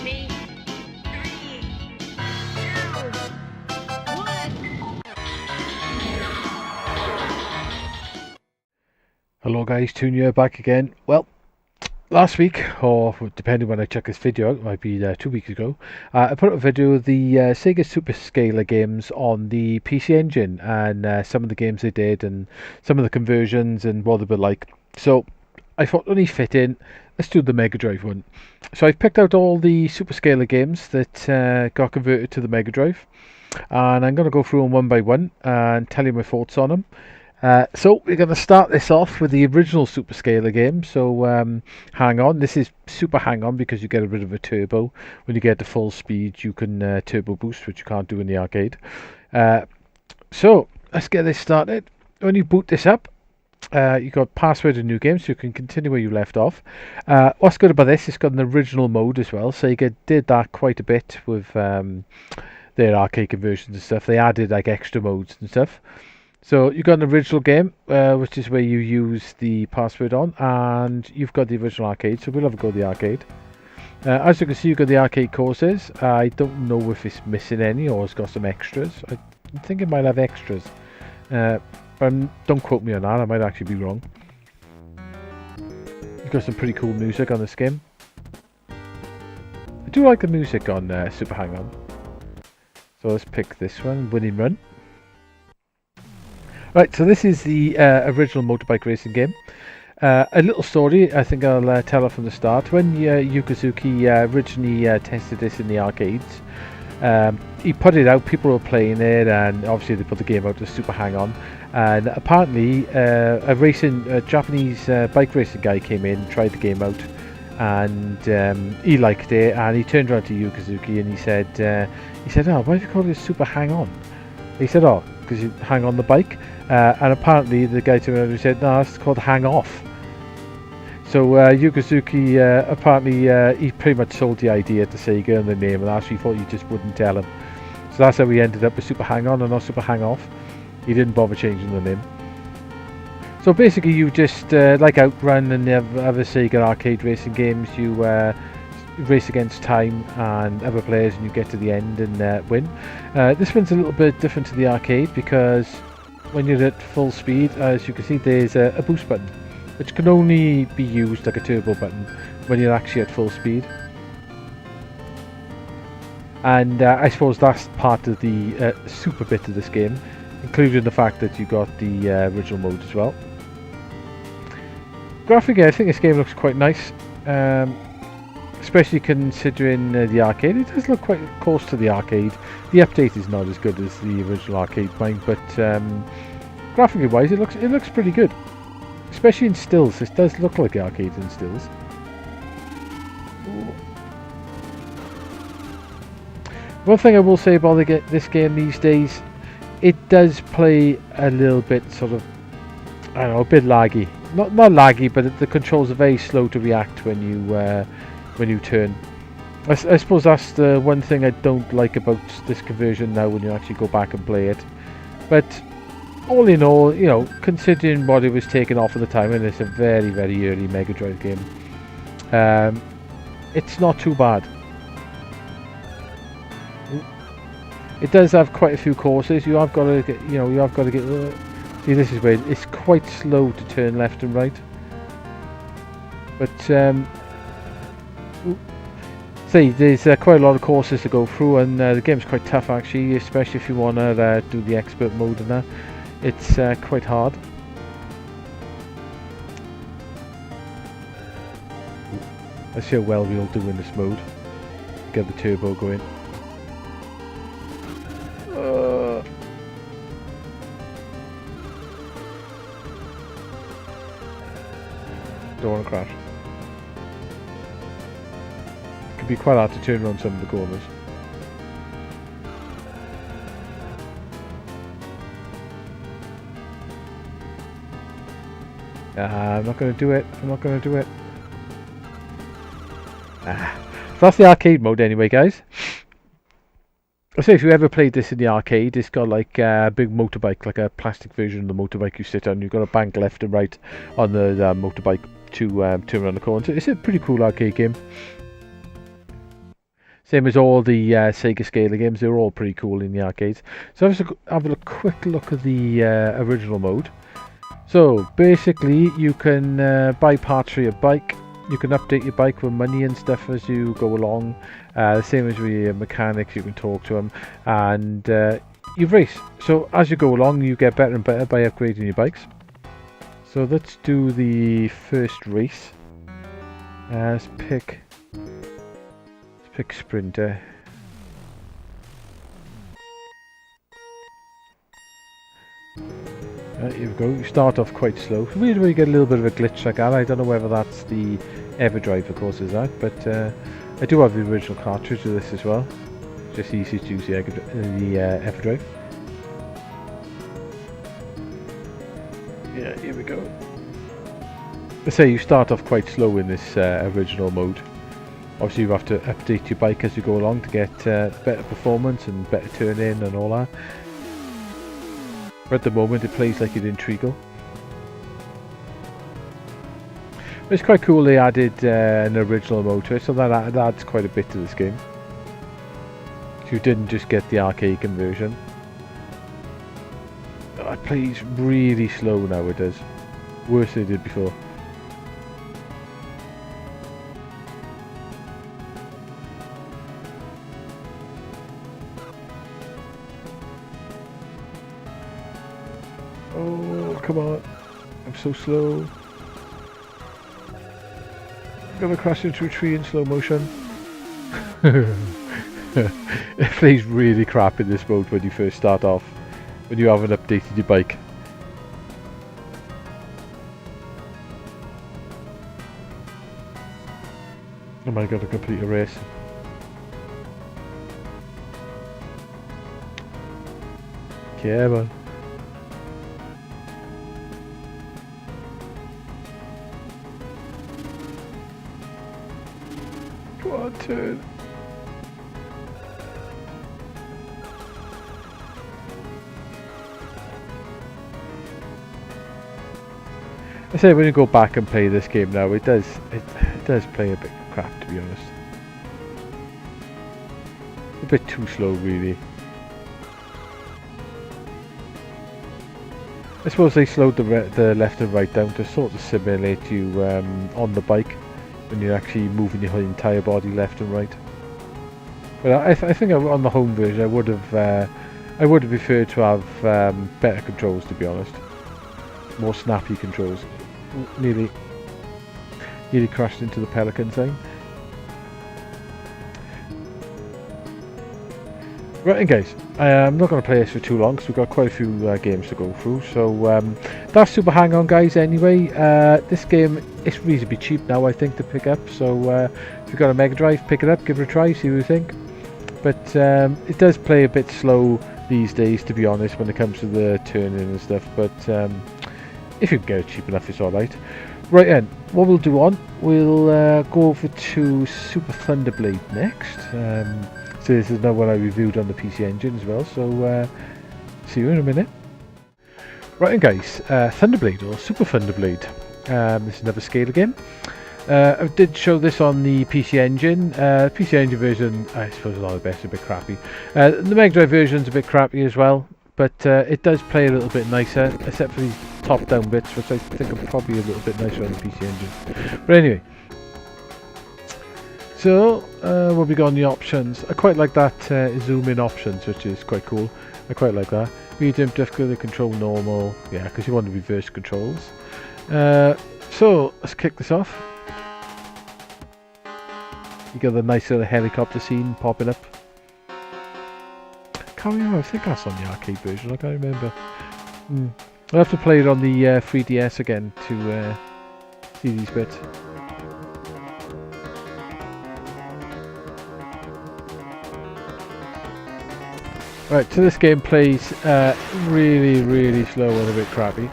baby. 3, 2, 1. Hello guys, Toon here back again. Well, last week, or depending when I check this video out, it might be 2 weeks ago, I put up a video of the Sega Super Scaler games on the PC Engine and some of the games they did and some of the conversions and what they were like. So I thought only fit in, let's do the Megadrive one. So I've picked out all the Super Scaler games that got converted to the Megadrive, and I'm going to go through them one by one and tell you my thoughts on them. So we're going to start this off with the original Super Scaler game. So hang on, this is Super Hang On because you get a bit of a turbo. When you get to full speed you can turbo boost, which you can't do in the arcade. So let's get this started. When you boot this up, you got password and new game, so you can continue where you left off. What's good about this, it's got an original mode as well. Sega did that quite a bit with their arcade conversions and stuff. They added like extra modes and stuff. So you've got an original game, which is where you use the password on, and you've got the original arcade, so we'll have a go at the arcade. As you can see, you've got the arcade courses. I don't know if it's missing any or it's got some extras. I think it might have extras, but don't quote me on that, I might actually be wrong. You've got some pretty cool music on this game. I do like the music on Super Hang On. So let's pick this one, Winning Run. Right, so this is the original motorbike racing game. A little story, I think I'll tell it from the start. When Yukazuki originally tested this in the arcades, he put it out, people were playing it, and obviously they put the game out to Super Hang On. And apparently a Japanese bike racing guy came in, tried the game out, and he liked it, and he turned around to Yukazuki and he said, oh, why have you called it Super Hang On? He said, oh, because you hang on the bike. And apparently the guy turned around and said, no, it's called Hang Off. So Yukazuki, apparently he pretty much sold the idea to Sega and the name, and actually thought you just wouldn't tell him. So that's how we ended up with Super Hang On and not Super Hang Off. He didn't bother changing the name. So basically you just, like Outrun and the other Sega arcade racing games, you race against time and other players, and you get to the end and win. This one's a little bit different to the arcade because when you're at full speed, as you can see, there's a boost button, which can only be used like a turbo button when you're actually at full speed. And I suppose that's part of the super bit of this game, including the fact that you got the original mode as well. Graphically, I think this game looks quite nice. Especially considering the arcade. It does look quite close to the arcade. The update is not as good as the original arcade mine, but graphically wise it looks pretty good. Especially in stills, this does look like the arcade in stills. One thing I will say about this game these days, it does play a little bit sort of, I don't know, a bit laggy. Not laggy, but the controls are very slow to react when you turn. I suppose that's the one thing I don't like about this conversion now when you actually go back and play it. But all in all, you know, considering what it was taken off at the time, and it's a very, very early Mega Drive game, it's not too bad. It does have quite a few courses. You have got to get, see, this is where it's quite slow to turn left and right. But see, there's quite a lot of courses to go through, and the game's quite tough actually, especially if you want to do the expert mode and that. It's quite hard. Let's see how well we'll do in this mode. Get the turbo going. Don't want to crash. Could be quite hard to turn around some of the corners. I'm not going to do it. I'm not going to do it. So that's the arcade mode anyway, guys. So if you ever played this in the arcade, it's got like a big motorbike, like a plastic version of the motorbike you sit on. You've got to bank left and right on the motorbike to turn around the corner. So it's a pretty cool arcade game. Same as all the Sega Scaler games, they were all pretty cool in the arcades. So let's have a quick look at the original mode. So basically you can buy parts for your bike. You can update your bike with money and stuff as you go along. The same as with your mechanics, you can talk to them. And you race. So as you go along, you get better and better by upgrading your bikes. So let's do the first race. Let's pick Sprinter. Here we go. You start off quite slow. Weird when you get a little bit of a glitch like that. I don't know whether that's the Everdrive, of course, is that. But I do have the original cartridge of this as well. Just easy to use the Everdrive. Yeah, here we go. Let's say you start off quite slow in this original mode. Obviously, you have to update your bike as you go along to get better performance and better turn-in and all that. But at the moment, it plays like you're in Treacle. But it's quite cool they added an original mode to it, so that adds quite a bit to this game. You didn't just get the arcade conversion. It plays really slow now, it does. Worse than it did before. Oh, come on. I'm so slow. I'm gonna crash into a tree in slow motion. It plays really crap in this mode when you first start off. When you haven't updated your bike. Oh my god, I complete a race. Yeah, man. Come on, turn. I say when you go back and play this game now, it does play a bit crap, to be honest. A bit too slow, really. I suppose they slowed the left and right down to sort of simulate you on the bike when you're actually moving your entire body left and right. But I think on the home version, I would have preferred to have better controls, to be honest. More snappy controls. Nearly crashed into the pelican thing. Right, and guys, I'm not going to play this for too long because we've got quite a few games to go through. So that's Super Hang-On, guys. Anyway, this game is reasonably cheap now, I think, to pick up. So if you've got a Megadrive, pick it up, give it a try, see what you think. But it does play a bit slow these days, to be honest, when it comes to the turning and stuff. But if you can get it cheap enough, it's alright. Right then, what we'll do we'll go over to Super Thunderblade next. So this is another one I reviewed on the PC Engine as well, so see you in a minute. Right then guys, Thunderblade or Super Thunderblade. This is another scaler game. I did show this on the PC Engine. PC Engine version, I suppose a lot of the best, a bit crappy. The Mega Drive version's a bit crappy as well, but it does play a little bit nicer, except for these top-down bits, which I think are probably a little bit nicer on the PC Engine. But anyway, so what have we got on the options? I quite like that zoom-in options, which is quite cool. I quite like that. Medium difficulty control normal, yeah, because you want to reverse controls. So let's kick this off. You got the nice little helicopter scene popping up. Can't remember, I think that's on the arcade version, I can't remember. I'll have to play it on the 3DS again to see these bits. Right, so this game plays really, really slow and a bit crappy.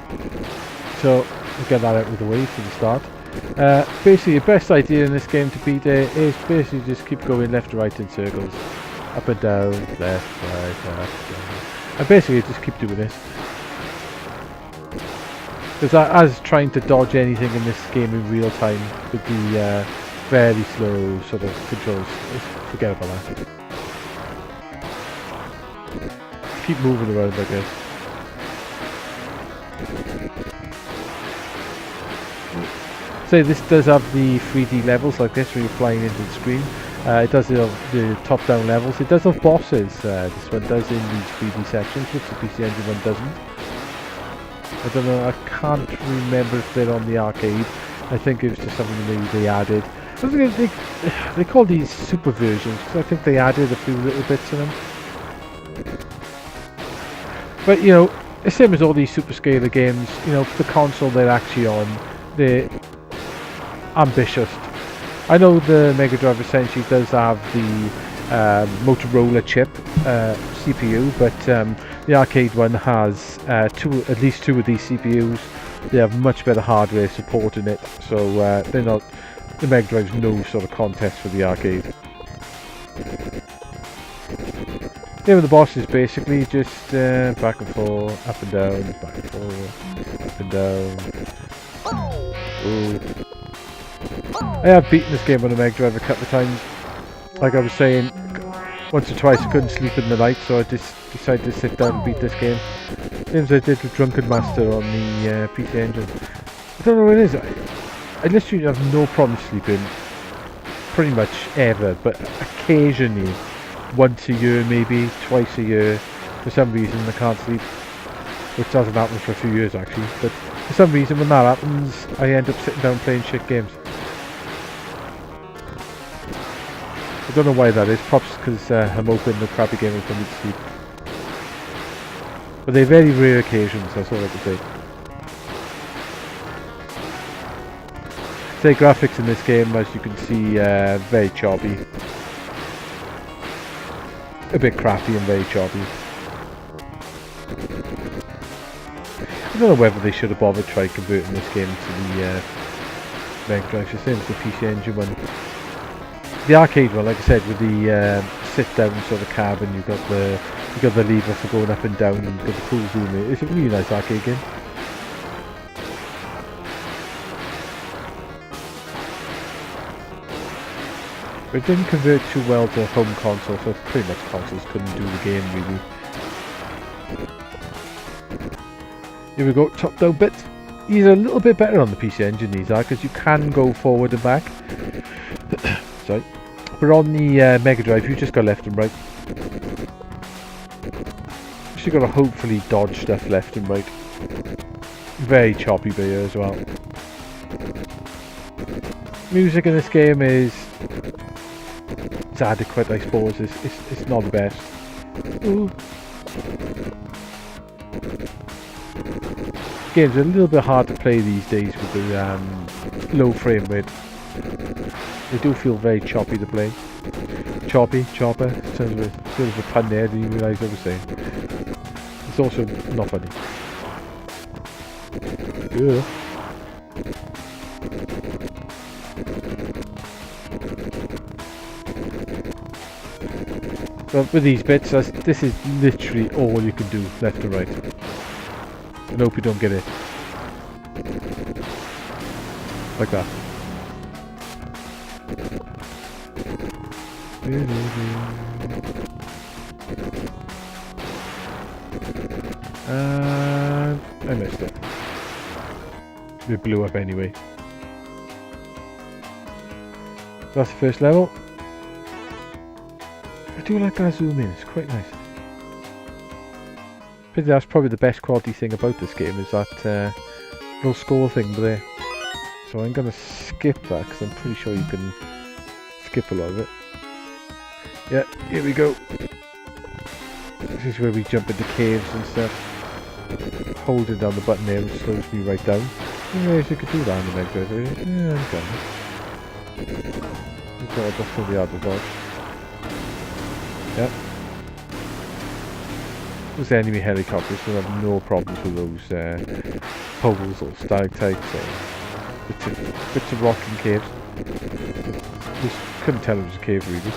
So we'll get that out of the way for the start. Basically, your best idea in this game to beat it is basically just keep going left to right in circles. Up and down, left, right, up, down. And basically just keep doing this. Because as trying to dodge anything in this game in real time with the Very slow sort of controls. Forget about that. Keep moving around, I guess. So this does have the 3D levels like this when you're flying into the screen. It does have the top-down levels. It does have bosses. This one does in these 3D sections, which the PC Engine one doesn't. I don't know. I can't remember if they're on the arcade. I think it was just something they added. I think they call these super versions because I think they added a few little bits to them. But you know, the same as all these super scaler games. You know, for the console they're actually on, they're ambitious. I know the Megadrive essentially does have the Motorola chip CPU, but the arcade one has at least two of these CPUs. They have much better hardware support in it, so they're not. The Megadrive's no sort of contest for the arcade. Same with the bosses, basically just back and forth, up and down, back and forth, up and down. Ooh. I have beaten this game on the Megadrive a couple of times. Like I was saying, once or twice I couldn't sleep in the night, so I just decided to sit down and beat this game. Same as I did with Drunken Master on the PC Engine. I don't know what it is. I literally have no problem sleeping, pretty much ever, but occasionally, once a year maybe, twice a year, for some reason I can't sleep, which hasn't happened for a few years actually, but for some reason when that happens, I end up sitting down playing shit games. I don't know why that is, perhaps because I'm open the crappy game and I need to sleep. But they're very rare occasions, that's all I can say. Say graphics in this game, as you can see, very choppy. A bit crappy and very choppy. I don't know whether they should have bothered trying converting this game to the Megadrive, the same as the PC Engine one. The arcade one, like I said, with the sit-down sort of cabin, you've got the lever for going up and down, and you've got the cool zoom. It's a really nice arcade game. It didn't convert too well to home console, so pretty much consoles couldn't do the game really. Here we go, top down bit. These are a little bit better on the PC Engine, these are, because you can go forward and back. Sorry. But on the Megadrive, you just got left and right. You got to hopefully dodge stuff left and right. Very choppy by here as well. Music in this game is adequate, I suppose. It's not the best. Ooh. Games are a little bit hard to play these days with the low frame rate. They do feel very choppy to play. Choppy, chopper. Sounds a bit of a pun there. Didn't even realise what I was saying. It's also not funny. Yeah. But with these bits, this is literally all you can do, left and right. And hope you don't get it. Like that. I missed it. It blew up anyway. That's the first level. I do like that zoom in, it's quite nice. I think that's probably the best quality thing about this game, is that little score thing there. So I'm going to skip that, because I'm pretty sure you can skip a lot of it. Yeah, here we go. This is where we jump into caves and stuff. Holding down the button there, which slows me right down. I didn't realise you could do that on the Megadrive, really. Yeah, I'm done. We've got a bust of the other dodge. Yep. Those enemy helicopters will have no problems with those poles or stalactites or bits of rock in caves. Just couldn't tell it was a cave really.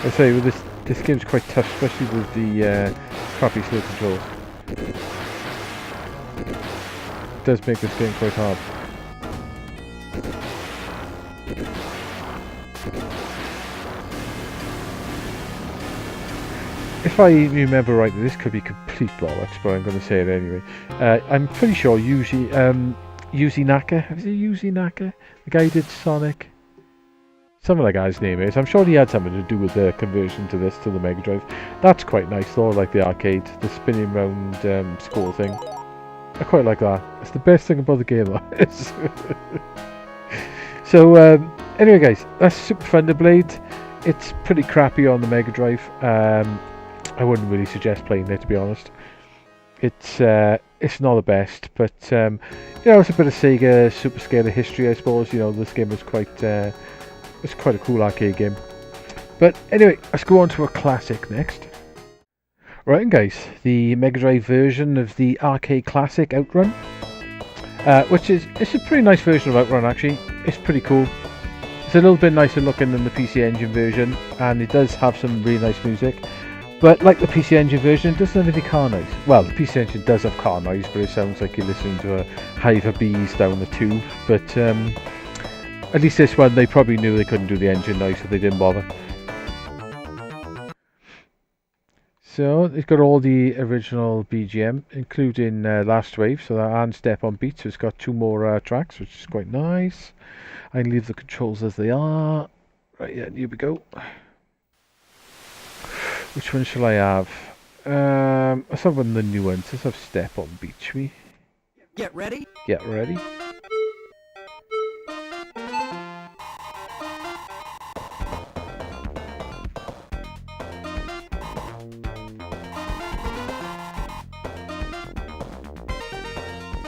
I say with This game's quite tough, especially with the crappy slow controls. It does make this game quite hard. If I remember rightly, this could be complete bollocks, but I'm going to say it anyway. I'm pretty sure Yuzi Naka, is it Yuzi Naka? The guy who did Sonic? Some of the guy's name is. I'm sure he had something to do with the conversion to this, to the Megadrive. That's quite nice though, like the arcade, the spinning round score thing. I quite like that. It's the best thing about the game, that is. So, anyway guys, that's Super Thunderblade. It's pretty crappy on the Megadrive. I wouldn't really suggest playing it, to be honest. It's not the best, but you know, it's a bit of Sega Super Scaler history, I suppose. You know, this game was quite a cool arcade game. But anyway, let's go on to a classic next. Right, and guys, the Mega Drive version of the arcade classic Outrun, it's a pretty nice version of Outrun actually. It's pretty cool. It's a little bit nicer looking than the PC Engine version, and it does have some really nice music. But like the PC Engine version, it doesn't have any car noise. Well, the PC Engine does have car noise, but it sounds like you're listening to a hive of bees down the tube. But at least this one, they probably knew they couldn't do the engine noise, so they didn't bother. So it's got all the original BGM, including Last Wave, so that and Step on Beat. So it's got 2 more tracks, which is quite nice. I can leave the controls as they are. Right, yeah, here we go. Which one shall I have? Let's have one of the new ones. Let's have Step on Beat, shall we? Get ready? Get ready.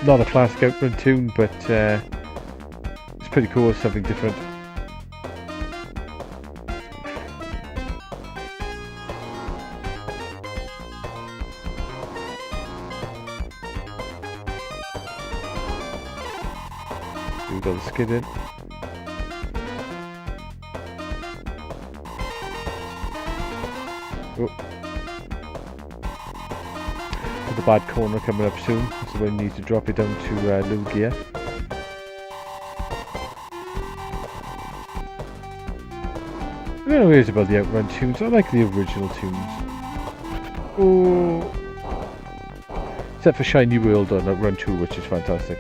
Not a classic Outrun tune, but it's pretty cool. It's something different. We've got the skid in. Oh. Got the bad corner coming up soon, so we need to drop it down to low gear. I don't know what it is about the Outrun tunes. I like the original tunes. Oh. Except for Shiny World on Outrun 2, which is fantastic.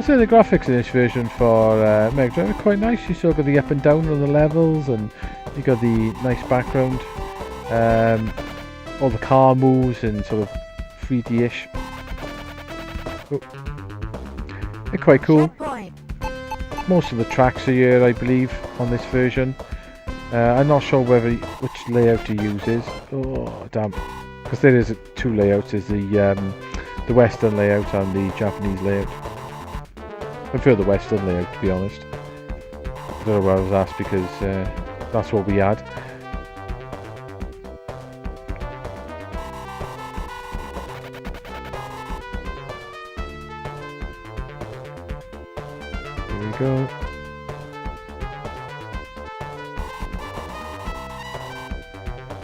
So the graphics in this version for Mega Drive are quite nice. You still got the up and down on the levels, and you got the nice background. All the car moves and sort of 3D-ish. Oh. They're quite cool. Most of the tracks are here, I believe, on this version. I'm not sure which layout he uses. Oh damn! Because there is 2 layouts: there's the Western layout and the Japanese layout. I prefer the Western layout, to be honest. I don't know why I was asked, because that's what we had. There we go.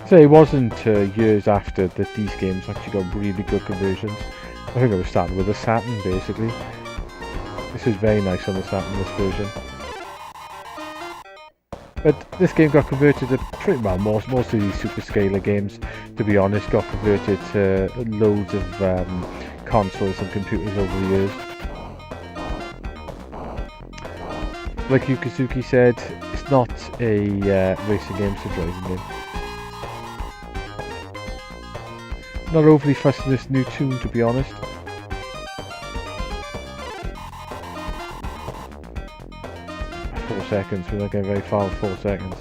So it wasn't years after that these games actually got really good conversions. I think I was starting with a Saturn, basically. This is very nice on the Saturn, this version. But this game got converted to pretty well most of these Super Scaler games, to be honest, got converted to loads of consoles and computers over the years. Like Yukazuki said, it's not a racing game, it's a driving game. Not overly fussed with this new tune, to be honest. 4 seconds, we're not getting very far with 4 seconds.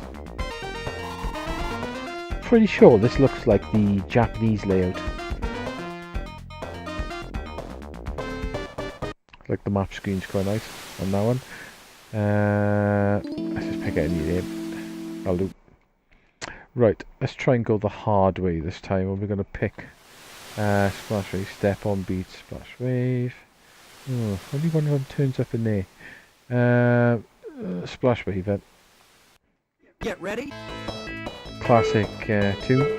Pretty sure this looks like the Japanese layout. Like the map screen's quite nice on that one. Let's just pick any name. I'll do. Right, let's try and go the hard way this time. We're going to pick Splash Wave, Step on Beat, Splash Wave. Oh, only one of them turns up in there. Splash Wave then. Get ready. Classic 2.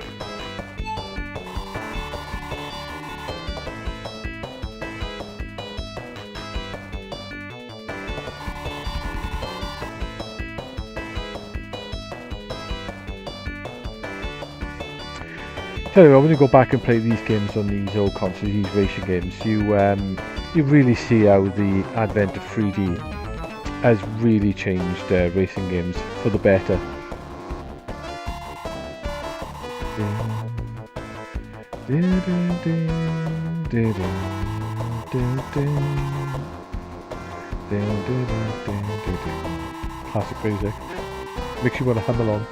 Tell you what, when you go back and play these games on these old consoles, these racing games, you really see how the advent of 3D has really changed racing games for the better. Classic music. Makes you want to hum along.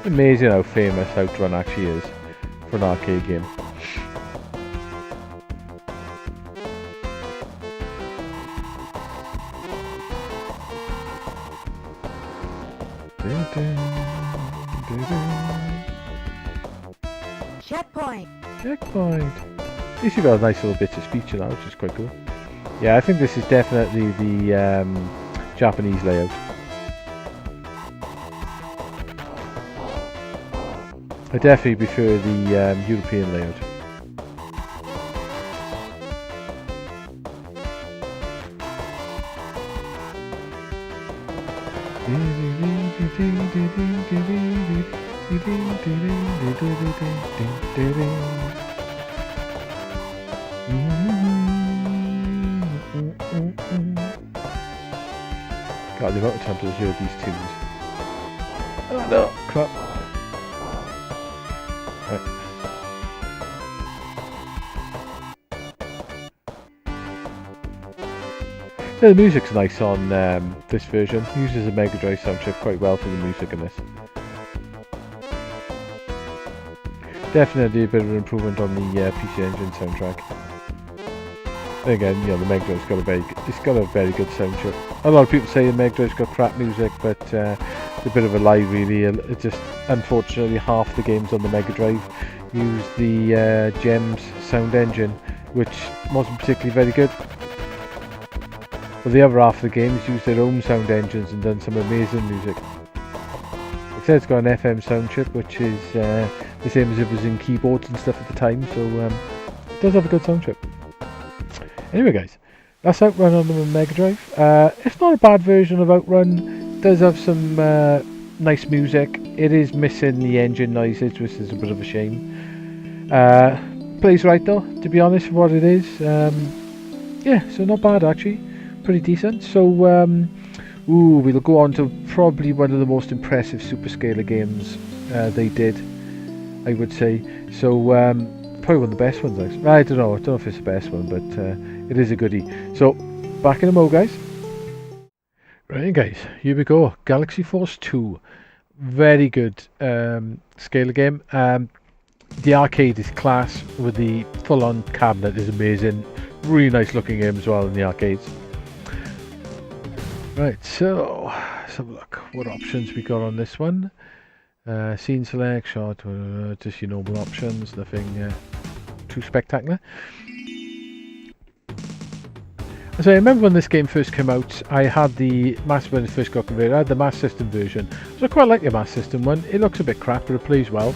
Amazing how famous Outrun actually is for an arcade game. Checkpoint. Checkpoint. At least you've got a nice little bit of speech in that, which is quite cool. Yeah, I think this is definitely the Japanese layout. I definitely prefer the European layout. God, the amount of times I've heard these tunes. Oh no, crap. So the music's nice on this version. It uses a Megadrive soundtrack quite well for the music in this. Definitely a bit of an improvement on the PC Engine soundtrack. And again, you know, the Megadrive's got a very good soundtrack. A lot of people say the Megadrive's got crap music, but it's a bit of a lie really. It just, unfortunately, half the games on the Megadrive use the Gems sound engine, which wasn't particularly very good. But the other half of the games use their own sound engines and done some amazing music. It says it's got an FM sound chip, which is the same as it was in keyboards and stuff at the time, so it does have a good sound chip. Anyway guys, that's Outrun on the Mega Drive. It's not a bad version of Outrun. It does have some nice music. It is missing the engine noises, which is a bit of a shame. Plays right though, to be honest, for what it is. Yeah, so not bad actually. Pretty decent. So we'll go on to probably one of the most impressive Super Scaler games they did, I would say. So probably one of the best ones actually. I don't know if it's the best one, but it is a goodie. So back in a mo guys. Right guys, here we go. Galaxy Force 2. Very good Scaler game. The arcade is class, with the full-on cabinet is amazing. Really nice looking game as well in the arcades. Right, so let's have a look what options we got on this one. Scene select, shot, just your normal options, nothing too spectacular. So I remember when this game first came out, I had the when it first got converted, I had the Master System version. So I quite like the Master System one. It looks a bit crap, but it plays well.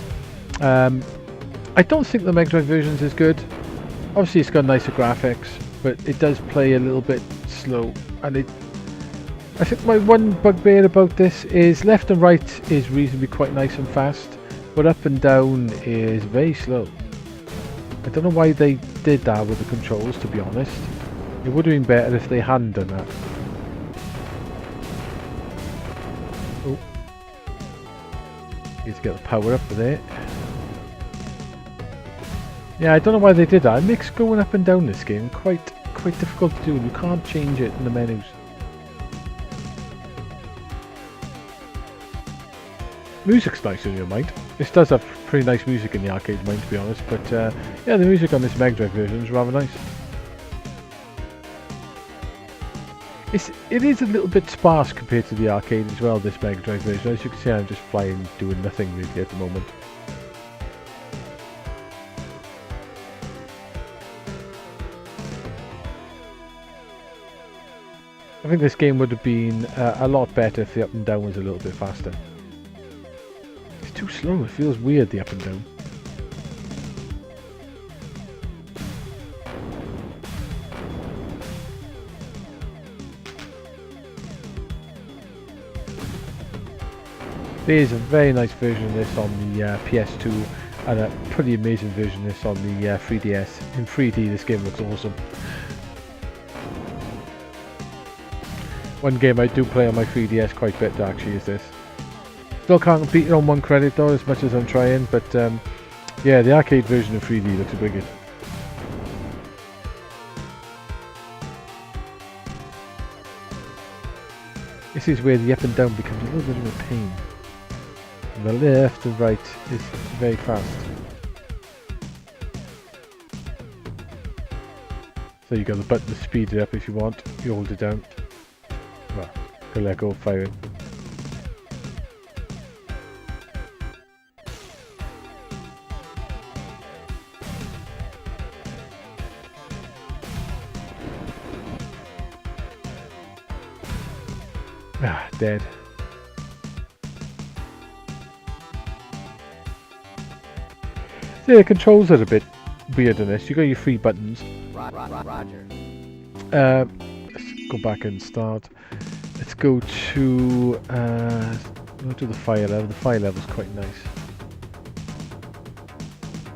I don't think the Mega Drive version is as good. Obviously it's got nicer graphics, but it does play a little bit slow, and I think my one bugbear about this is left and right is reasonably quite nice and fast, but up and down is very slow. I don't know why they did that with the controls, to be honest. It would have been better if they hadn't done that. Oh. Need to get the power up there. Yeah, I don't know why they did that. It makes going up and down this game quite difficult to do. You can't change it in the menus. Music's nice in your mind. This does have pretty nice music in the arcade mind, to be honest, but yeah, the music on this Mega Drive version is rather nice. It is a little bit sparse compared to the arcade as well, this Mega Drive version. As you can see, I'm just flying, doing nothing really at the moment. I think this game would have been a lot better if the up and down was a little bit faster. It's too slow, it feels weird, the up and down. There's a very nice version of this on the PS2 and a pretty amazing version of this on the 3DS. In 3D this game looks awesome. One game I do play on my 3DS quite a bit actually is this. Still can't beat it on one credit though, as much as I'm trying, but yeah, the arcade version of 3D looks wicked. This is where the up and down becomes a little bit of a pain. And the left and right is very fast. So you got the button to speed it up if you want, you hold it down. Well, you let go of firing. Ah, dead. Yeah, the controls are a bit weird in this. You got your three buttons. Roger. Let's go back and start. Let's go to the fire level. The fire level is quite nice.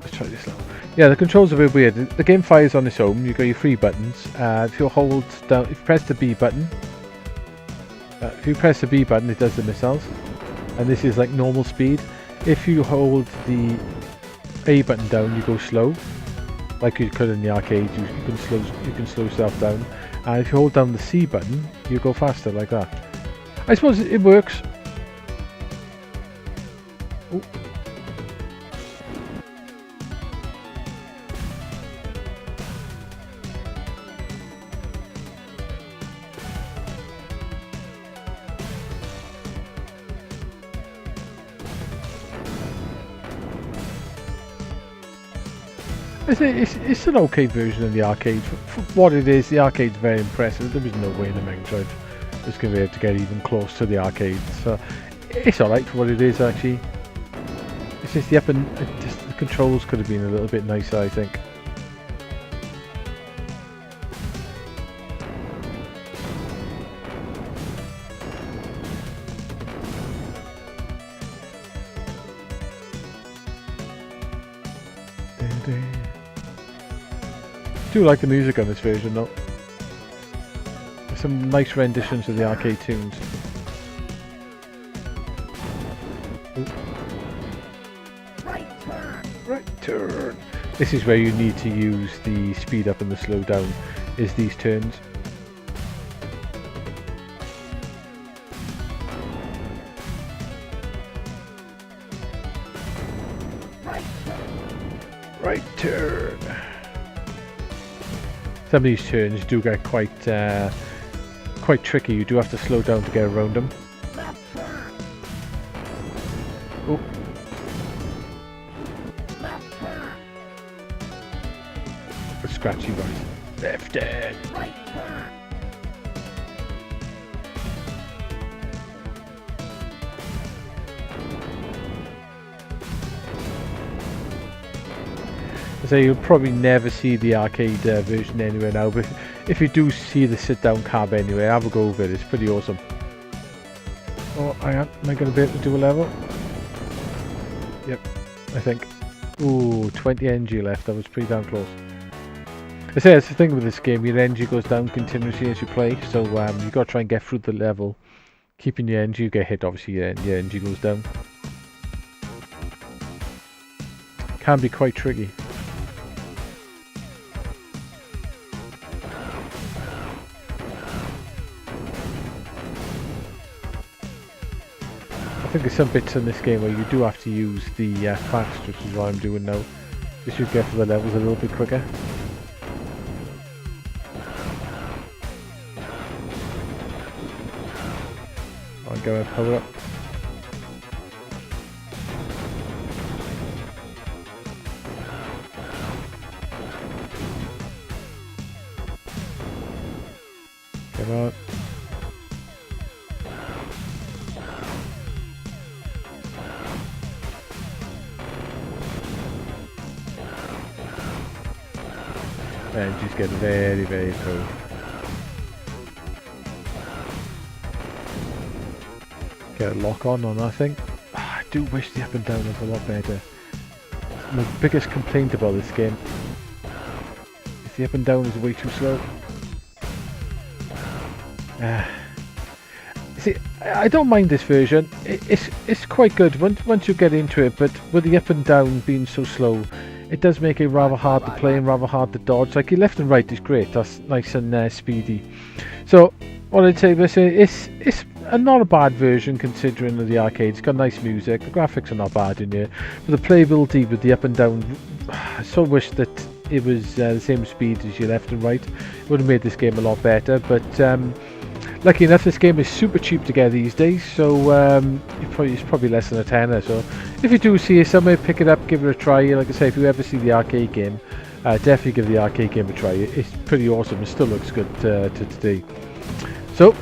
Let's try this level. Yeah, the controls are a bit weird. The game fires on its own. You got your three buttons. If you hold down, if you press the B button, it does the missiles, and this is like normal speed. If you hold the A button down, you go slow, like you could in the arcade. You can slow yourself down. And if you hold down the C button, you go faster like that. I suppose it works. Oh. It's an okay version of the arcade. For what it is, the arcade's very impressive. There was no way in the Mega Drive was going to be able to get even close to the arcade. So it's alright for what it is actually. It's just the the controls could have been a little bit nicer, I think. I do like the music on this version though. There's some nice renditions of the arcade tunes. Ooh. Right turn! This is where you need to use the speed up and the slow down, is these turns. Right turn! Some of these turns do get quite tricky. You do have to slow down to get around them. Oh. A scratchy right. Left turn. So you'll probably never see the arcade version anywhere now, but if you do see the sit-down cab anywhere, have a go with it. It's pretty awesome. Oh, hang on. Am I going to be able to do a level? Yep, I think. Ooh, 20 energy left. That was pretty damn close. I say that's the thing with this game. Your energy goes down continuously as you play, so you got to try and get through the level. Keeping your energy, you get hit, obviously your energy goes down. Can be quite tricky. I think there's some bits in this game where you do have to use the fast, which is what I'm doing now. Just to get to the levels a little bit quicker. on, go ahead, power up. Come on. And just getting very, very cold. Get a lock on that thing. I do wish the up and down was a lot better. My biggest complaint about this game is the up and down is way too slow. See, I don't mind this version. It's quite good once you get into it, but with the up and down being so slow, it does make it rather hard to play and rather hard to dodge. Like your left and right is great. That's nice and speedy. So what I'd say is it's not a bad version considering the arcade. It's got nice music. The graphics are not bad in here. But the playability with the up and down, I so wish that it was the same speed as your left and right. It would have made this game a lot better. But lucky enough, this game is super cheap to get these days, so it's probably less than a tenner. So if you do see it somewhere, pick it up, give it a try. Like I say, if you ever see the arcade game, definitely give the arcade game a try. It's pretty awesome. It still looks good to today. So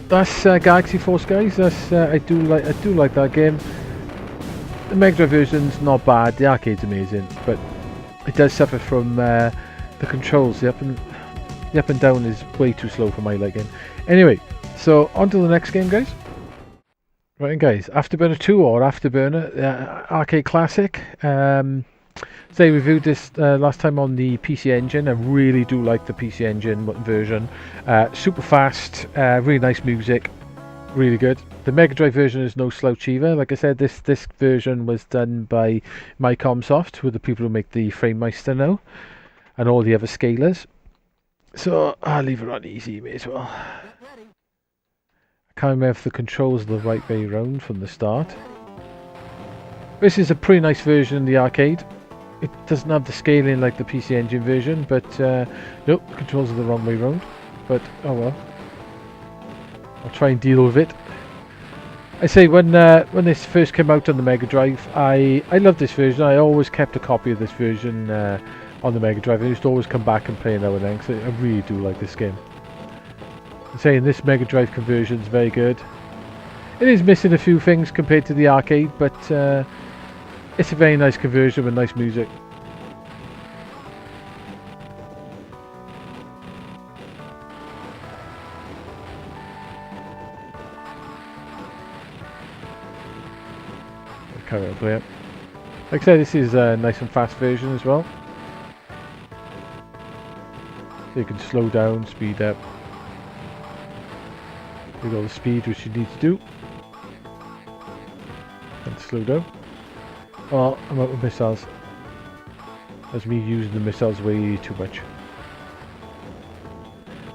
that's Galaxy Force, guys. That's I do like that game. The Megadrive version's not bad. The arcade's amazing, but it does suffer from the controls. The up and down is way too slow for my liking. Anyway, so on to the next game, guys. Right, guys, Afterburner 2 or Afterburner Arcade Classic. So I reviewed this last time on the PC Engine. I really do like the PC Engine version. Super fast, really nice music, really good. The Mega Drive version is no slouch either. Like I said, this version was done by Micomsoft, with the people who make the Framemeister now, and all the other scalers. So I'll leave it on easy, may as well. I can't remember if the controls are the right way around from the start. This is a pretty nice version in the arcade. It doesn't have the scaling like the PC Engine version, but nope, the controls are the wrong way around. But oh well, I'll try and deal with it. I say when this first came out on the Mega Drive, I loved this version. I always kept a copy of this version on the Mega Drive. I used to always come back and play now and then, because I really do like this game. I'm saying this Mega Drive conversion is very good. It is missing a few things compared to the arcade, but it's a very nice conversion with nice music. Carry on play it. Like I said, this is a nice and fast version as well. So you can slow down, speed up. You got the speed which you need to do. And slow down. Oh, I'm out of missiles. That's me using the missiles way too much.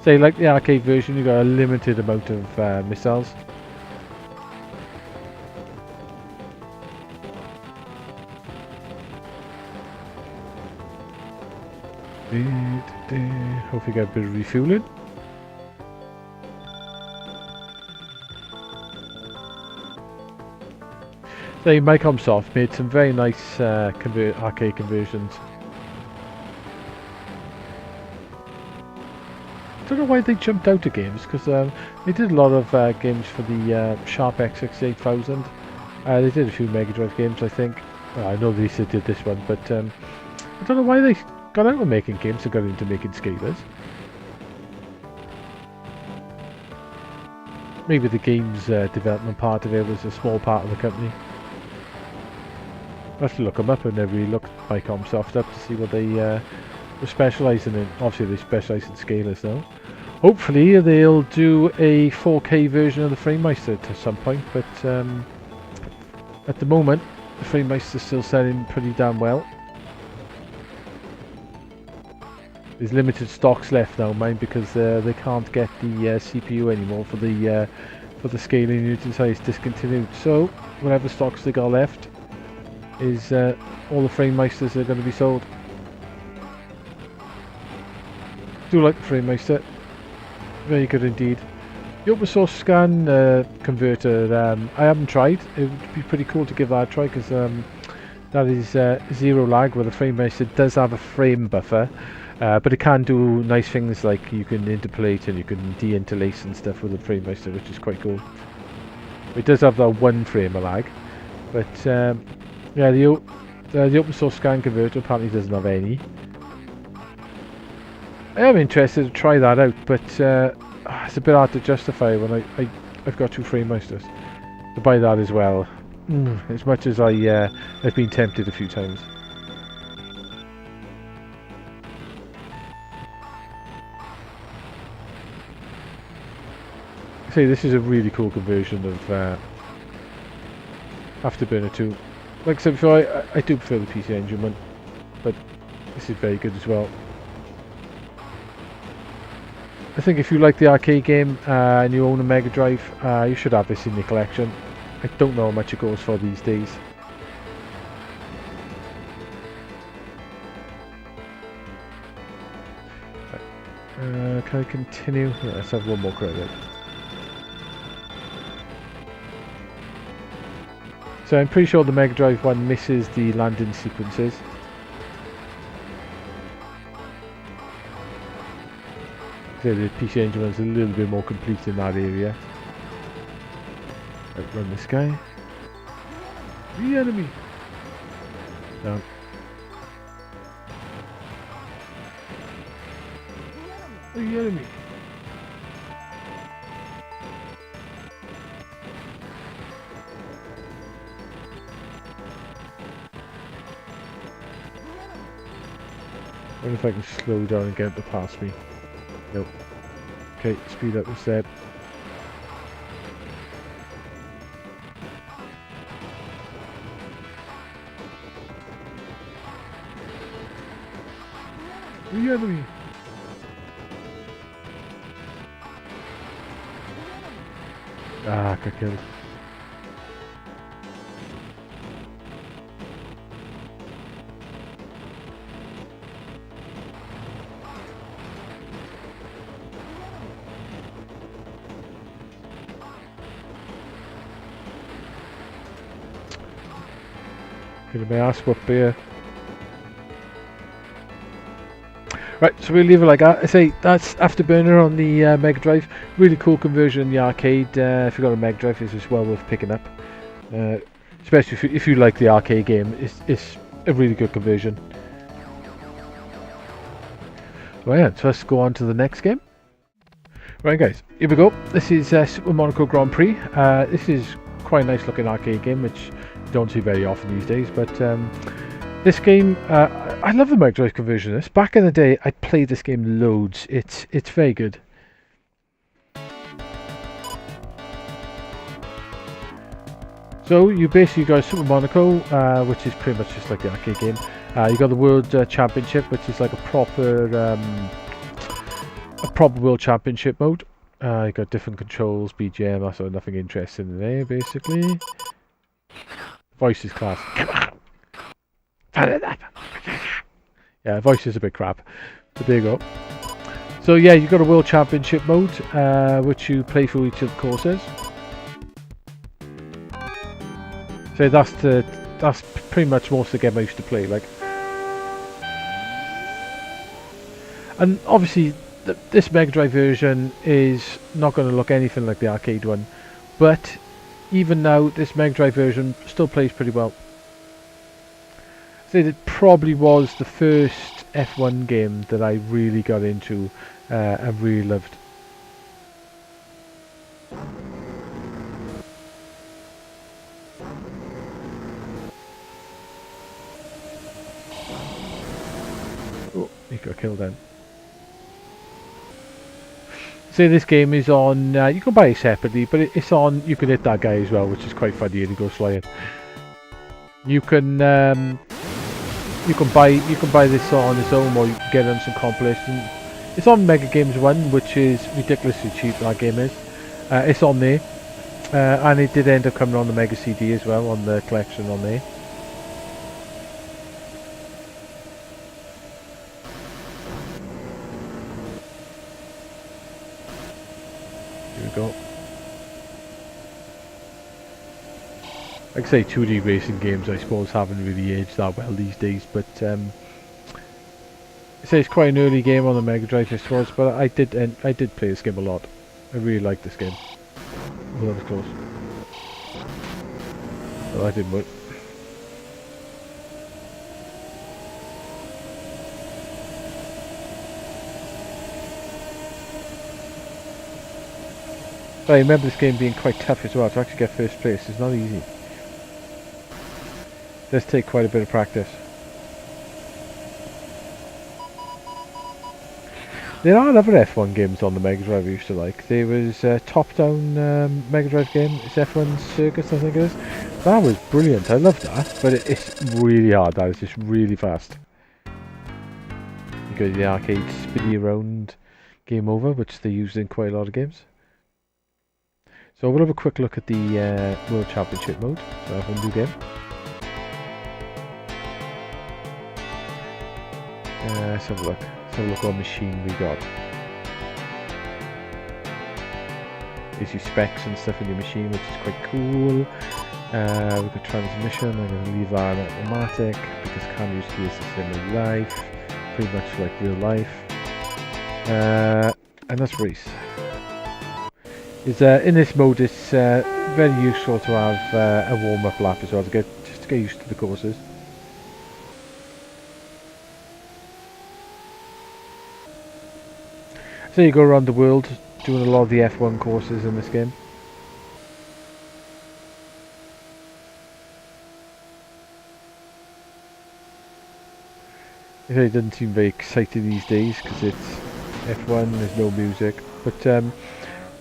Say, like the arcade version, you got a limited amount of missiles. Hopefully get a bit of refueling. So Micomsoft made some very nice arcade conversions. I don't know why they jumped out of games, because they did a lot of games for the Sharp X68000. They did a few Mega Drive games, I think. Well, I know Lisa did this one, but I don't know why they got out of making games and got into making scalers. Maybe the games development part of it was a small part of the company. I have to look them up. I've never really looked Micomsoft up to see what they were specialising in. Obviously they specialise in scalers now. Hopefully they'll do a 4K version of the Framemeister at some point, but at the moment the Framemeister's still selling pretty damn well. There's limited stocks left now, mind, because they can't get the CPU anymore for the scaling unit, so it's discontinued. So whatever stocks they got left is all the Framemeisters are going to be sold. Do like the Framemeister, very good indeed. The open source scan converter, I haven't tried. It would be pretty cool to give that a try because that is zero lag with a frame rate. It does have a frame buffer, but it can do nice things like you can interpolate and you can de-interlace and stuff with the frame rate, which is quite cool. It does have that one frame of lag, but yeah, the open source scan converter apparently doesn't have any. I am interested to try that out, but it's a bit hard to justify when I've got two frame masters to buy that as well. As much as I've been tempted a few times. See, this is a really cool conversion of Afterburner 2. Like I said before, I do prefer the PC Engine one, but this is very good as well. I think if you like the arcade game and you own a Megadrive, you should have this in your collection. I don't know how much it goes for these days. Can I continue? Yeah, let's have one more credit. So I'm pretty sure the Megadrive one misses the landing sequences. So the PC Engine one's a little bit more complete in that area. Outrun this guy. The enemy! Down. The enemy! I wonder if I can slow down and get him to pass me. Nope. Okay, speed up a step. The enemy! Ah, got killed. Getting my ass whooped here. Right, so we'll leave it like that. I say that's Afterburner on the Megadrive. Really cool conversion in the arcade. If you've got a Megadrive, it's just well worth picking up. Especially if you like the arcade game, it's a really good conversion. Right, yeah, so let's go on to the next game. Right guys, here we go. This is Super Monaco Grand Prix. This is quite a nice looking arcade game, which you don't see very often these days, but this game, I love the Mega Drive conversion of this. Back in the day, I played this game loads. It's very good. So you basically got Super Monaco, which is pretty much just like the arcade game. You got the World Championship, which is like a proper World Championship mode. You got different controls, BGM, that's nothing interesting in there, basically. Voice is class. Yeah, voice is a bit crap, but there you go. So yeah, you've got a World Championship mode, which you play through each of the courses. So that's pretty much most of the game I used to play, like. And obviously, this Mega Drive version is not going to look anything like the arcade one, but even now, this Mega Drive version still plays pretty well. So it probably was the first F1 game that I really got into and really loved. Oh, he got killed then. So this game is on, you can buy it separately, but it's on, you can hit that guy as well, which is quite funny, and he goes flying. You can buy this on its own, or you can get it on some compilation. It's on Mega Games 1, which is ridiculously cheap, that game is. It's on there, and it did end up coming on the Mega CD as well, on the collection on there. we go. Like I say, 2D racing games I suppose haven't really aged that well these days, but I say it's quite an early game on the Megadrive I suppose, but I did play this game a lot. I really liked this game. Oh, that was close. Oh, that didn't work. But I remember this game being quite tough as well. To actually get first place is not easy. It does take quite a bit of practice. There are other F1 games on the Megadrive I used to like. There was a top-down Megadrive game. It's F1 Circus, I think it is. That was brilliant. I loved that. But it's really hard. That is just really fast. You go to the arcade spinny around game over, which they use in quite a lot of games. So we'll have a quick look at the World Championship mode. So I have a new game. Let's have a look. Let's have a look what machine we got. Gives you specs and stuff in your machine, which is quite cool. We've got transmission. I'm going to leave that on automatic because I can't use the system in life. Pretty much like real life. And that's race. In this mode, it's very useful to have a warm-up lap as well to get used to the courses. So you go around the world doing a lot of the F1 courses in this game. It doesn't seem very exciting these days because it's F1, there's no music. But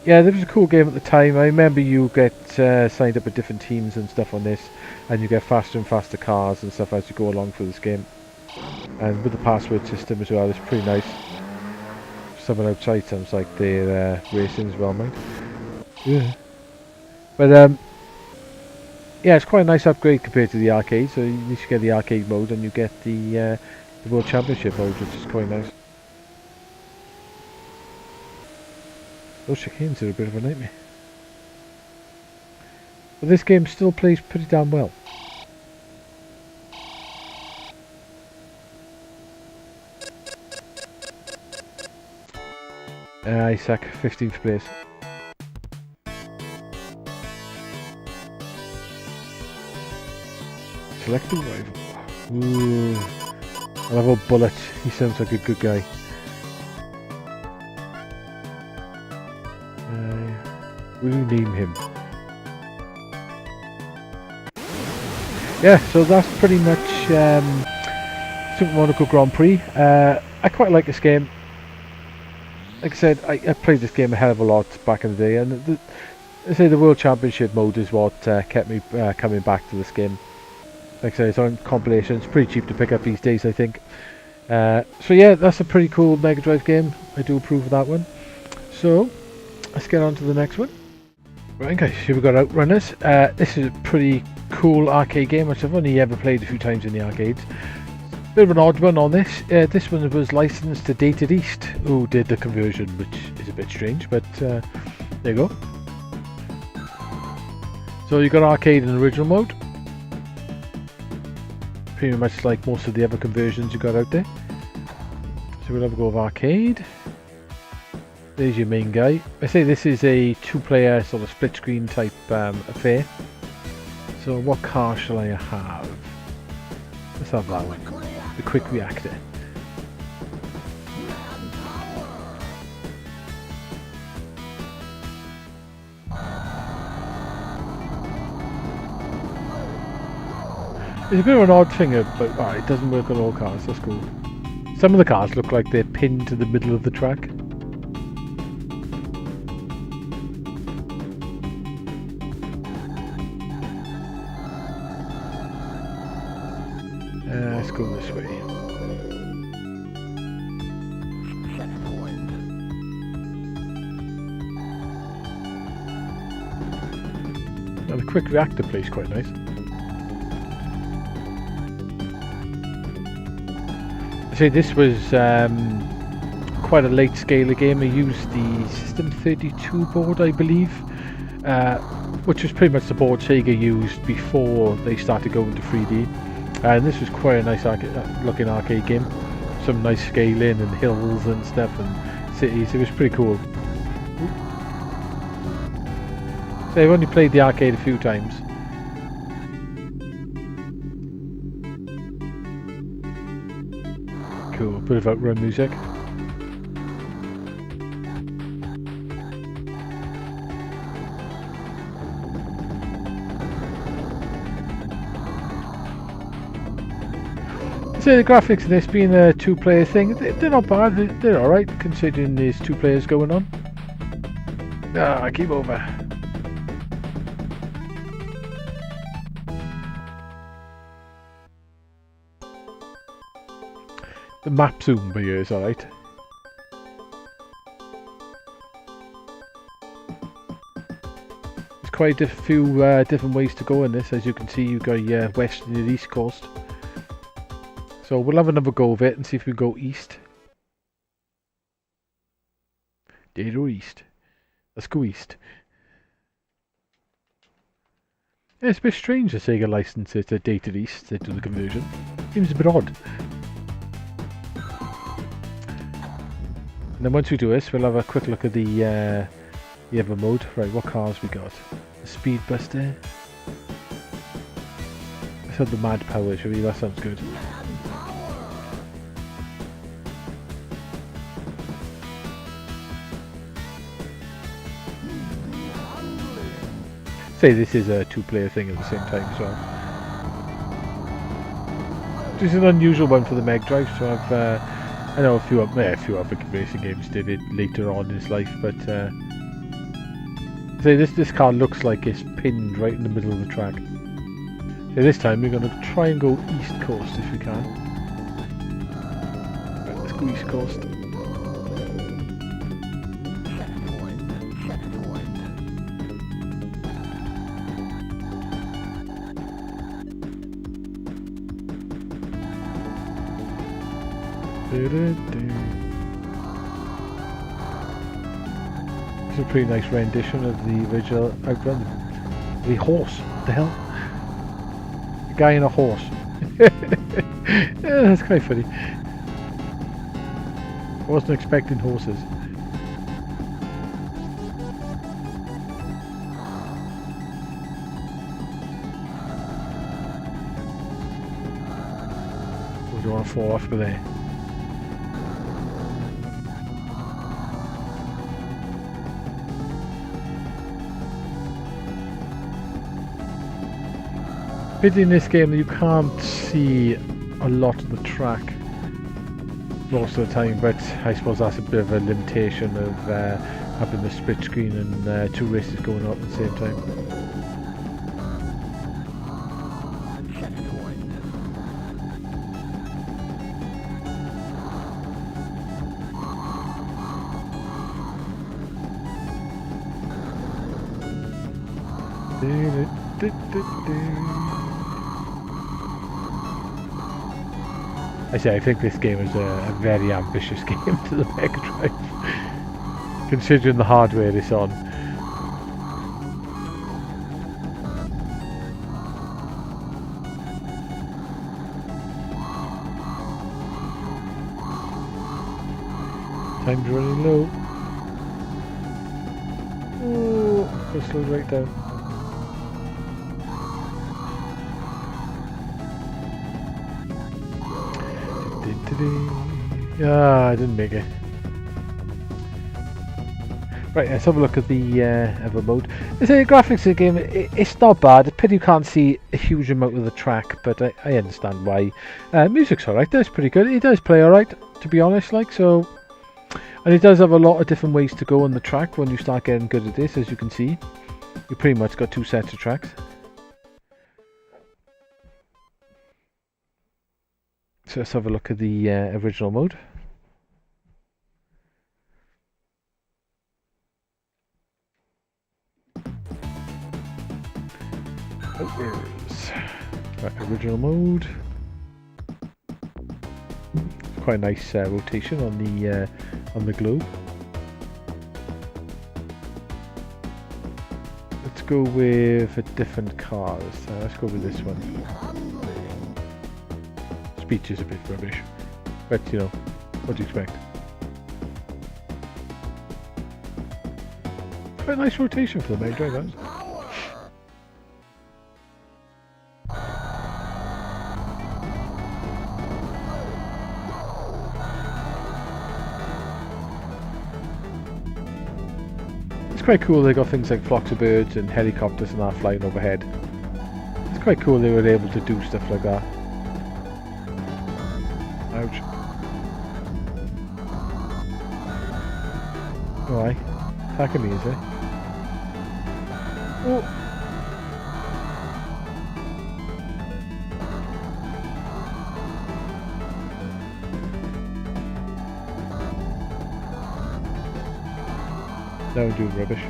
yeah, there was a cool game at the time. I remember you get signed up with different teams and stuff on this, and you get faster and faster cars and stuff as you go along through this game. And with the password system as well, it's pretty nice. Someone outside sounds like they're racing as well, mate. Yeah. But yeah, it's quite a nice upgrade compared to the arcade. So you need to get the arcade mode, and you get the World Championship mode, which is quite nice. Those chicanes are a bit of a nightmare. But this game still plays pretty damn well. Isaac, 15th place. Select the rival. Ooh. I love old Bullet. He sounds like a good guy. Will you name him? Yeah, so that's pretty much Super Monaco Grand Prix. I quite like this game. Like I said, I played this game a hell of a lot back in the day, and I say the World Championship mode is what kept me coming back to this game. Like I said, it's on compilation. It's pretty cheap to pick up these days, I think. So yeah, that's a pretty cool Mega Drive game. I do approve of that one. So let's get on to the next one. Right guys, here we've got Outrunners. This is a pretty cool arcade game, which I've only ever played a few times in the arcades. Bit of an odd one on this. This one was licensed to Dated East, who did the conversion, which is a bit strange, but there you go. So you got arcade and original mode. Pretty much like most of the other conversions you got out there. So we'll have a go of arcade. There's your main guy. I say this is a two-player sort of split screen type affair. So what car shall I have? Let's have that one. The quick reactor. It's a bit of an odd thing, but it doesn't work on all cars. That's cool. Some of the cars look like they're pinned to the middle of the track. Let's go this way. Now the quick reactor plays quite nice. I say this was quite a late scaler game. I used the System 32 board, I believe, which was pretty much the board Sega used before they started going to 3D. And this was quite a nice looking arcade game. Some nice scaling and hills and stuff and cities. It was pretty cool. So I've only played the arcade a few times. Cool, bit of outrun music. So the graphics of this being a two-player thing, they're not bad, they're alright considering there's two players going on. Ah, keep over. The map zoom by here is alright. There's quite a few different ways to go in this. As you can see, you've got your west and your east coast. So we'll have another go of it and see if we go east. Data east. Let's go east. Yeah, it's a bit strange that Sega licensed it to Data East to do the conversion. Seems a bit odd. And then once we do this, we'll have a quick look at the other mode. Right, what cars we got? The Speedbuster. Let's have the Mad Power, shall we? That sounds good. Say this is a two-player thing at the same time as well. This is an unusual one for the Megadrive, so I know a few other racing games did it later on in its life, but say this car looks like it's pinned right in the middle of the track. So this time we're going to try and go east coast if we can. Right, let's go east coast. It's a pretty nice rendition of the original Outrun. The horse, what the hell? A guy in a horse. Yeah, that's quite funny. I wasn't expecting horses. We don't want to fall off with there. Pity in this game that you can't see a lot of the track most of the time, but I suppose that's a bit of a limitation of having the split screen and two races going on at the same time. I think this game is a very ambitious game to the Megadrive, considering the hardware it's on. Time's running low. Oh, go slow right down. Ah, I didn't make it. Right, let's have a look at the other mode. The graphics of the game, it's not bad. It's pity you can't see a huge amount of the track, but I understand why. Music's alright, that's pretty good. It does play alright, to be honest, like, so. And it does have a lot of different ways to go on the track when you start getting good at this, as you can see. You pretty much got two sets of tracks. So let's have a look at the original mode. Right, original mode. Quite a nice rotation on the on the globe. Let's go with a different car this time. Let's go with this one. Speech is a bit rubbish, but you know, what do you expect? Quite a nice rotation for the Megadrive, that was. It's quite cool they got things like flocks of birds and helicopters and that flying overhead. It's quite cool they were able to do stuff like that. Ouch. Oh aye. Attacking me, is it? Oh! Now I'm doing rubbish.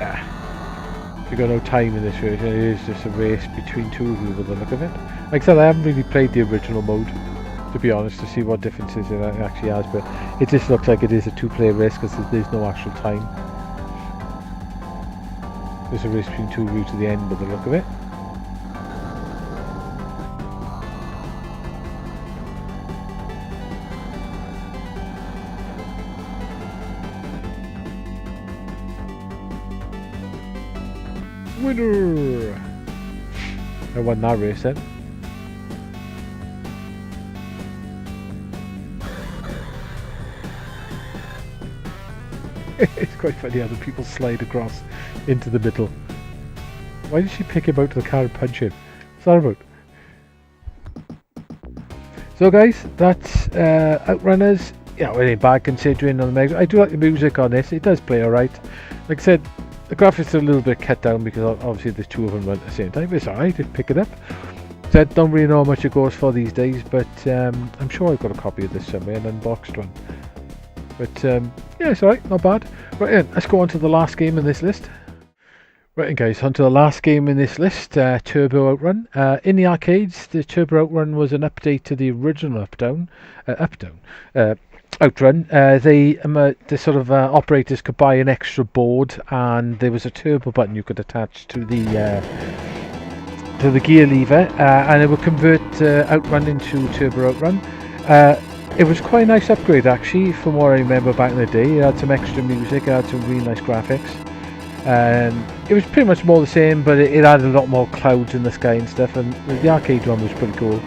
Ah. You've got no time in this version, it is just a race between two of you with the look of it. Like I said, I haven't really played the original mode, to be honest, to see what differences it actually has, but it just looks like it is a two-player race because there's no actual time. There's a race between two of you to the end with the look of it. Winner! I won that race then. It's quite funny how the people slide across into the middle. Why did she pick him out of the car and punch him? What's that about? So guys, that's Outrunners. Yeah, well, it ain't bad considering on the Mega. I do like the music on this, it does play alright. Like I said, the graphics are a little bit cut down because obviously there's two of them at the same time. It's alright, just pick it up. So I don't really know how much it goes for these days, but I'm sure I've got a copy of this somewhere, an unboxed one. But yeah, it's alright, not bad. Right then, let's go on to the last game in this list. Right then guys, on to the last game in this list, Turbo Outrun. In the arcades, the Turbo Outrun was an update to the original Outrun. The sort of operators could buy an extra board, and there was a turbo button you could attach to the gear lever, and it would convert Outrun into Turbo Outrun. It was quite a nice upgrade actually, from what I remember back in the day. It had some extra music, it had some really nice graphics. It was pretty much more the same, but it had a lot more clouds in the sky and stuff, and the arcade one was pretty cool.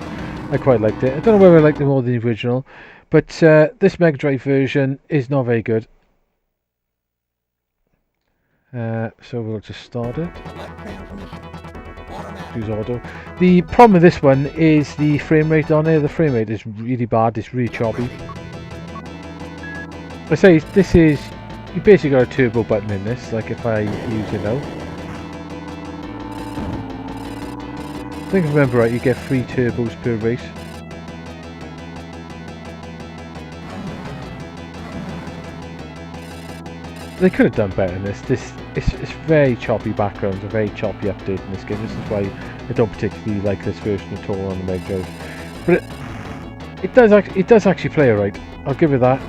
I quite liked it. I don't know whether I liked it more than the original, but this Megadrive version is not very good. So we'll just start it. Use auto. The problem with this one is the frame rate on it. The frame rate is really bad, it's really choppy. I say this is, you basically got a turbo button in this, like if I use it now. I think I remember right, you get 3 turbos per race. They could have done better in this. It's very choppy backgrounds, a very choppy update in this game. This is why I don't particularly like this version at all on the Mega Drive. But it does actually play alright. I'll give it that.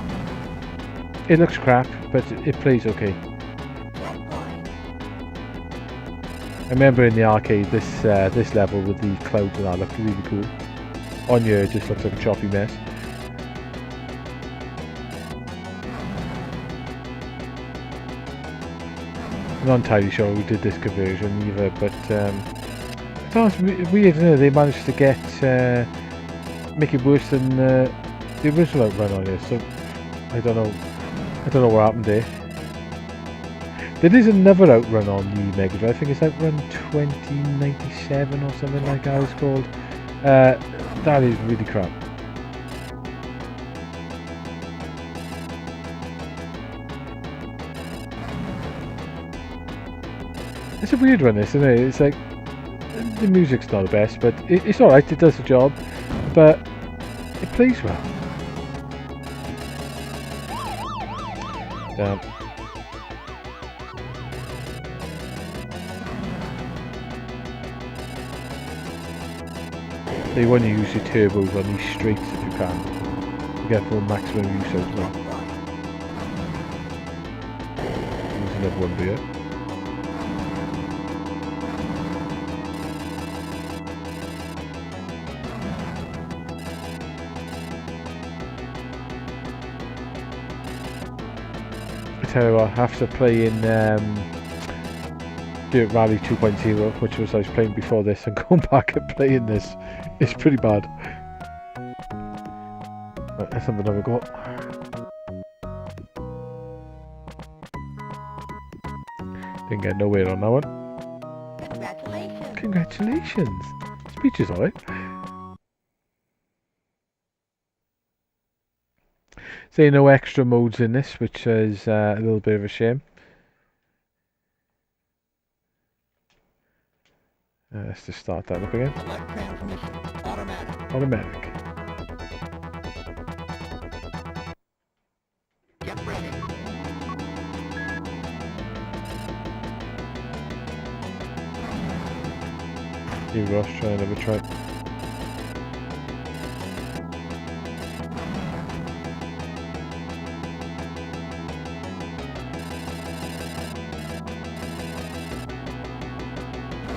It looks crap, but it plays okay. I remember in the arcade this level with the clouds and that looked really cool. On here it just looks like a choppy mess. I'm not entirely sure who did this conversion either, but it's weird, isn't it? They managed to get make it worse than the original Outrun on here. So I don't know what happened there. There is another Outrun on the Mega Drive. I think it's Outrun 2097 or something like that it's called. That is really crap. It's a weird one, this, isn't it? It's like, the music's not the best, but it's alright, it does the job, but it plays well. Damn. You want to use your turbos on these straights if you can. You get full maximum use out of them. There's another one here. I tell you what, after playing Dirt Rally 2.0, which was I was playing before this, and going back and playing this, it's pretty bad. Right, let's have another go. Didn't get nowhere on that one. Congratulations. Congratulations! Speech is alright. So no extra modes in this, which is a little bit of a shame. Let's just start that up again. Select transmission. Automatic. Automatic. Get ready. Here we go, let's try another try.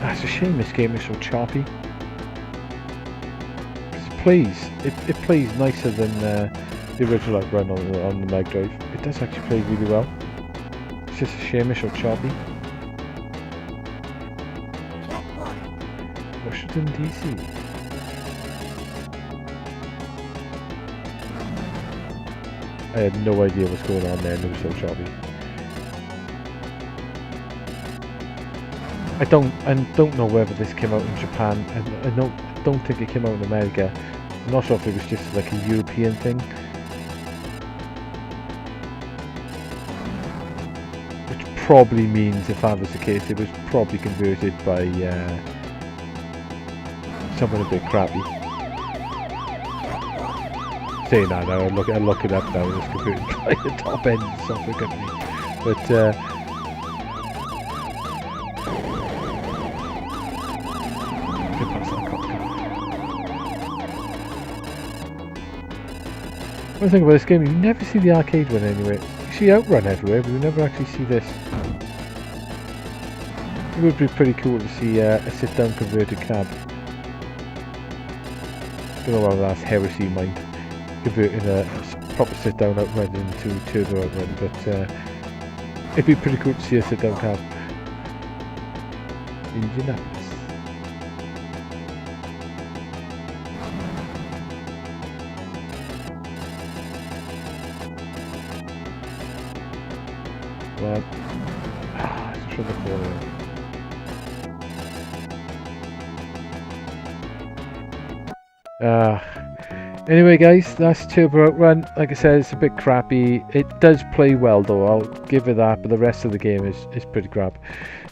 It's a shame this game is so choppy. It plays nicer than the original run on the Megadrive. It does actually play really well. It's just a shame it's so choppy. Washington DC. I had no idea what's going on there and it was so choppy. I don't know whether this came out in Japan. I don't think it came out in America. I'm not sure if it was just like a European thing. Which probably means, if that was the case, it was probably converted by someone a bit crappy. Saying that now, I look it up now, it's converted by the top end software company. But one thing about this game, you never see the arcade one anyway. You see Outrun everywhere, but you never actually see this. It would be pretty cool to see a sit-down converted cab. Don't know whether that's heresy mind, converting a proper sit-down Outrun into turbo Outrun, but it'd be pretty cool to see a sit-down cab. Indianapolis. But it's from the corner. Anyway guys, that's Turbo Outrun. Like I said, it's a bit crappy. It does play well though, I'll give it that, but the rest of the game is pretty crap.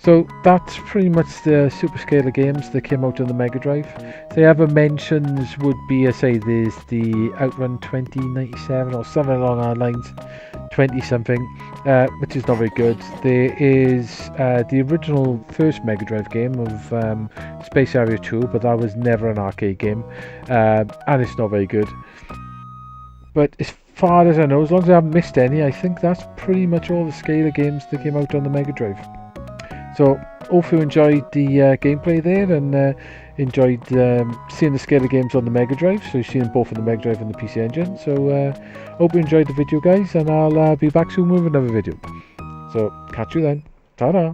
So that's pretty much the Super Scaler games that came out on the Megadrive. The other mentions would be, I say, there's the Outrun 2097 or something along our lines, 20 something, which is not very good. There is the original first Megadrive game of Space Area 2, but that was never an arcade game, and it's not very good. But as far as I know, as long as I haven't missed any, I think that's pretty much all the Scaler games that came out on the Megadrive. So, hopefully you enjoyed the gameplay there, and enjoyed seeing the Scaler games on the Megadrive. So you've seen them both on the Megadrive and the PC Engine. So, hope you enjoyed the video guys, and I'll be back soon with another video. So, catch you then. Ta-da!